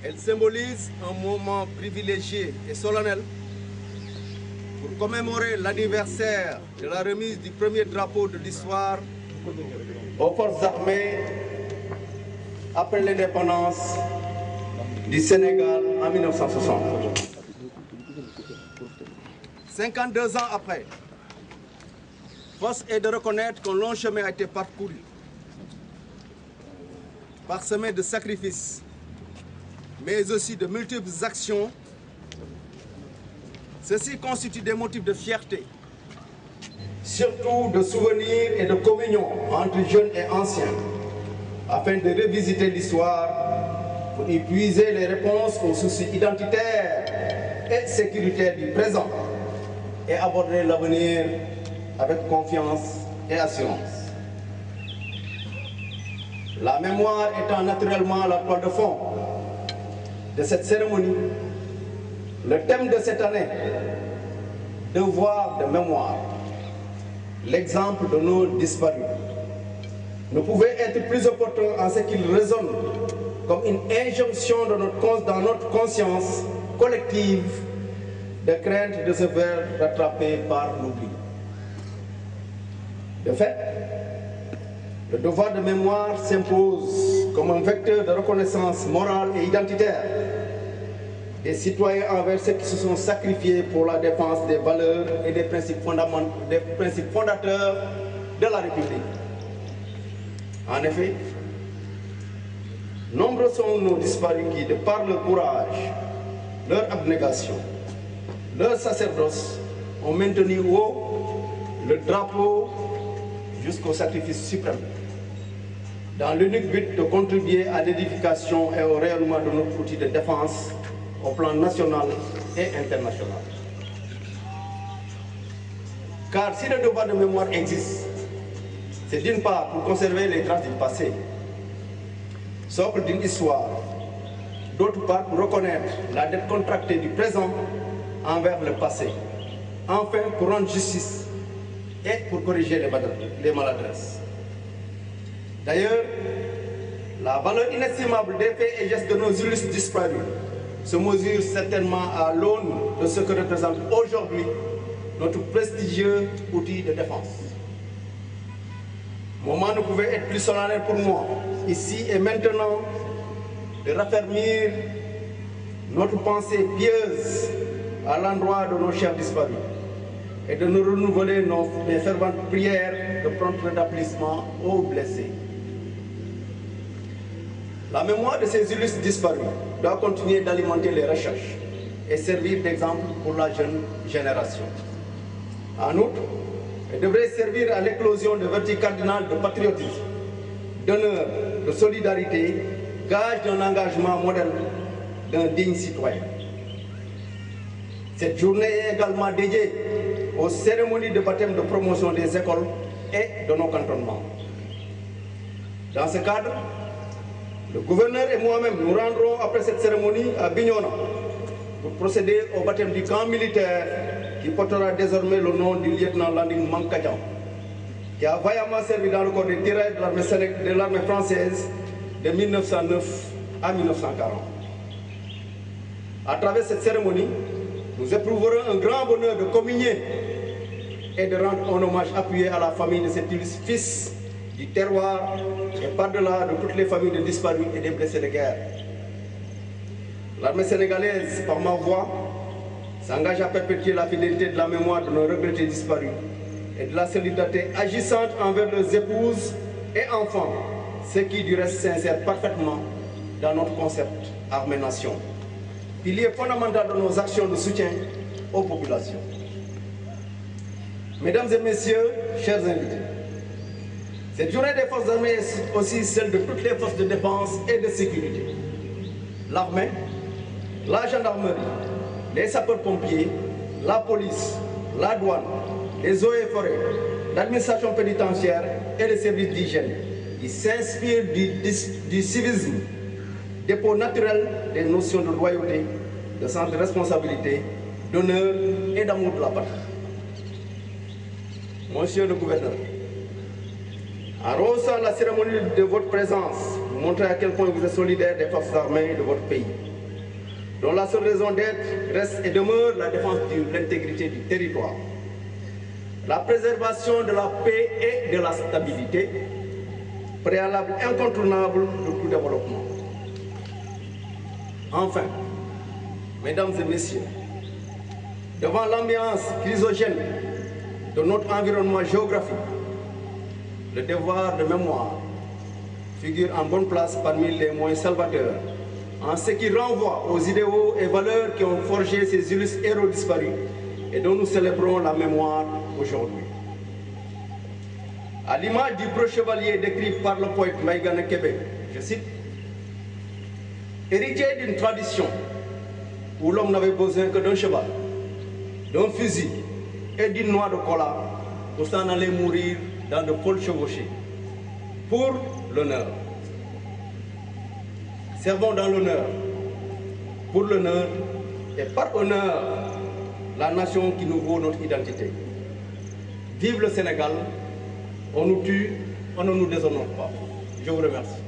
Elle symbolise un moment privilégié et solennel pour commémorer l'anniversaire de la remise du premier drapeau de l'histoire aux forces armées après l'indépendance du Sénégal en 1960. 52 ans après, force est de reconnaître qu'un long chemin a été parcouru, parsemé de sacrifices, mais aussi de multiples actions. Ceci constitue des motifs de fierté, surtout de souvenirs et de communion entre jeunes et anciens, afin de revisiter l'histoire pour y puiser les réponses aux soucis identitaires et sécuritaires du présent et aborder l'avenir avec confiance et assurance. La mémoire étant naturellement la toile de fond de cette cérémonie, le thème de cette année, devoir de mémoire, l'exemple de nos disparus, ne pouvait être plus opportun en ce qu'il résonne comme une injonction dans notre conscience collective de crainte de se faire rattraper par l'oubli. De fait, le devoir de mémoire s'impose comme un vecteur de reconnaissance morale et identitaire des citoyens envers ceux qui se sont sacrifiés pour la défense des valeurs et des principes fondateurs de la République. En effet, nombreux sont nos disparus qui, de par leur courage, leur abnégation, leur sacerdoce, ont maintenu haut le drapeau jusqu'au sacrifice suprême, dans l'unique but de contribuer à l'édification et au rayonnement de notre outil de défense au plan national et international. Car si le devoir de mémoire existe, c'est d'une part pour conserver les traces du passé, socle d'une histoire, d'autre part pour reconnaître la dette contractée du présent envers le passé, enfin pour rendre justice et pour corriger les maladresses. D'ailleurs, la valeur inestimable des faits et gestes de nos illustres disparus se mesure certainement à l'aune de ce que représente aujourd'hui notre prestigieux outil de défense. Le moment ne pouvait être plus solennel pour moi, ici et maintenant, de raffermir notre pensée pieuse à l'endroit de nos chers disparus et de nous renouveler nos ferventes prières de prompt rétablissement aux blessés. La mémoire de ces illustres disparus doit continuer d'alimenter les recherches et servir d'exemple pour la jeune génération. En outre, elle devrait servir à l'éclosion de vertus cardinales de patriotisme, d'honneur, de solidarité, gage d'un engagement modèle d'un digne citoyen. Cette journée est également dédiée aux cérémonies de baptême de promotion des écoles et de nos cantonnements. Dans ce cadre, le gouverneur et moi-même nous rendrons après cette cérémonie à Bignona pour procéder au baptême du camp militaire qui portera désormais le nom du lieutenant Landing Mankadjan, qui a vaillamment servi dans le corps des tirailleurs de l'armée française de 1909 à 1940. À travers cette cérémonie, nous éprouverons un grand bonheur de communier et de rendre un hommage appuyé à la famille de cet illustre fils du terroir et par-delà de toutes les familles de disparus et des blessés de guerre. L'armée sénégalaise, par ma voix, s'engage à perpétuer la fidélité de la mémoire de nos regrettés disparus et de la solidarité agissante envers leurs épouses et enfants, ce qui du reste s'insère parfaitement dans notre concept armée-nation, pilier fondamental de nos actions de soutien aux populations. Mesdames et messieurs, chers invités, cette journée des forces armées est aussi celle de toutes les forces de défense et de sécurité. L'armée, la gendarmerie, les sapeurs-pompiers, la police, la douane, les eaux et forêts, l'administration pénitentiaire et les services d'hygiène, qui s'inspirent du civisme, dépôt naturel des notions de loyauté, de sens de responsabilité, d'honneur et d'amour de la patrie. Monsieur le gouverneur, en rehaussant la cérémonie de votre présence, vous montrez à quel point vous êtes solidaire des forces armées de votre pays. dont la seule raison d'être reste et demeure la défense de l'intégrité du territoire, la préservation de la paix et de la stabilité, préalable incontournable de tout développement. Enfin, mesdames et messieurs, devant l'ambiance chrysogène de notre environnement géographique, le devoir de mémoire figure en bonne place parmi les moyens salvateurs, en ce qui renvoie aux idéaux et valeurs qui ont forgé ces illustres héros disparus et dont nous célébrons la mémoire aujourd'hui. À l'image du preux chevalier décrit par le poète Maïgana Kébé, je cite, « Héritier d'une tradition où l'homme n'avait besoin que d'un cheval, d'un fusil et d'une noix de cola pour s'en aller mourir dans de folles chevauchées, pour l'honneur. Servons dans l'honneur, pour l'honneur et par honneur, la nation qui nous vaut notre identité. Vive le Sénégal, on nous tue, on ne nous déshonore pas. Je vous remercie.